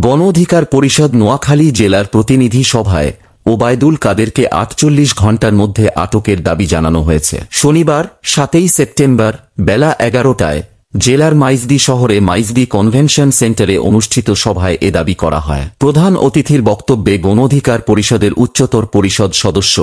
গণ অধিকার পরিষদ নোয়াখালী জেলার প্রতিনিধি সভায় ওবায়দুল কাদেরকে ৪৮ ঘণ্টার মধ্যে আটকের দাবি জানানো হয়েছে। শনিবার ৭ই সেপ্টেম্বর বেলা ১১টায় জেলার মাইজদী শহরে মাইজদী কনভেনশন সেন্টারে অনুষ্ঠিত সভায় এ দাবি করা হয়। প্রধান অতিথির বক্তব্যে গণ অধিকার পরিষদের উচ্চতর পরিষদ সদস্য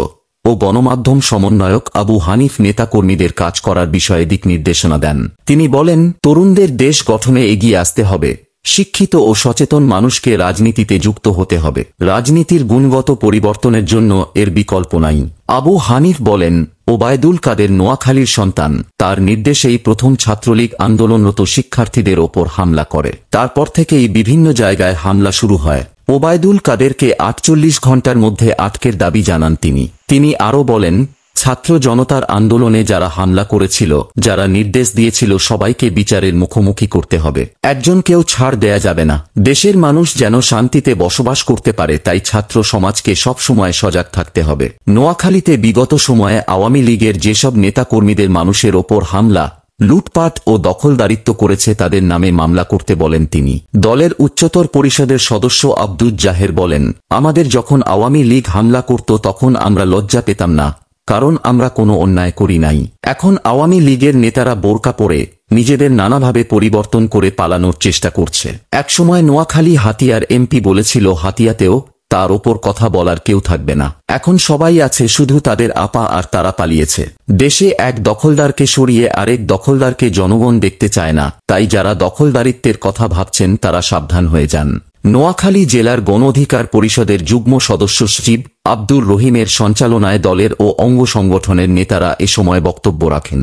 ও গণমাধ্যম সমন্বয়ক আবু হানিফ নেতাকর্মীদের কাজ করার বিষয়ে দিক নির্দেশনা দেন। তিনি বলেন, তরুণদের দেশ গঠনে এগিয়ে আসতে হবে, শিক্ষিত ও সচেতন মানুষকে রাজনীতিতে যুক্ত হতে হবে। রাজনীতির গুণগত পরিবর্তনের জন্য এর বিকল্প নাই। আবু হানিফ বলেন, ওবায়দুল কাদের নোয়াখালীর সন্তান। তার নির্দেশেই প্রথম ছাত্রলীগ আন্দোলনরত শিক্ষার্থীদের ওপর হামলা করে। তারপর থেকেই বিভিন্ন জায়গায় হামলা শুরু হয়। ওবায়দুল কাদেরকে ৪৮ ঘণ্টার মধ্যে আটকের দাবি জানান তিনি আরও বলেন, ছাত্র জনতার আন্দোলনে যারা হামলা করেছিল, যারা নির্দেশ দিয়েছিল, সবাইকে বিচারের মুখোমুখি করতে হবে। একজনকেও ছাড় দেয়া যাবে না। দেশের মানুষ যেন শান্তিতে বসবাস করতে পারে, তাই ছাত্র সমাজকে সবসময় সজাগ থাকতে হবে। নোয়াখালীতে বিগত সময়ে আওয়ামী লীগের যেসব নেতাকর্মীদের মানুষের ওপর হামলা, লুটপাট ও দখলদারিত্ব করেছে তাদের নামে মামলা করতে বলেন তিনি। দলের উচ্চতর পরিষদের সদস্য আব্দুল জাহের বলেন, আমাদের যখন আওয়ামী লীগ হামলা করত তখন আমরা লজ্জা পেতাম না, কারণ আমরা কোনো অন্যায় করি নাই। এখন আওয়ামী লীগের নেতারা বোরকা পরে নিজেদের নানাভাবে পরিবর্তন করে পালানোর চেষ্টা করছে। একসময় নোয়াখালী হাতিয়ার এমপি বলেছিল হাতিয়াতেও তার ওপর কথা বলার কেউ থাকবে না। এখন সবাই আছে, শুধু তাদের আপা, আর তারা পালিয়েছে। দেশে এক দখলদারকে সরিয়ে আরেক দখলদারকে জনগণ দেখতে চায় না, তাই যারা দখলদারিত্বের কথা ভাবছেন তারা সাবধান হয়ে যান। নোয়াখালী জেলার গণ অধিকার পরিষদের যুগ্ম সদস্য সচিব আব্দুর রহিমের সঞ্চালনায় দলের ও অঙ্গ সংগঠনের নেতারা এ সময় বক্তব্য রাখেন।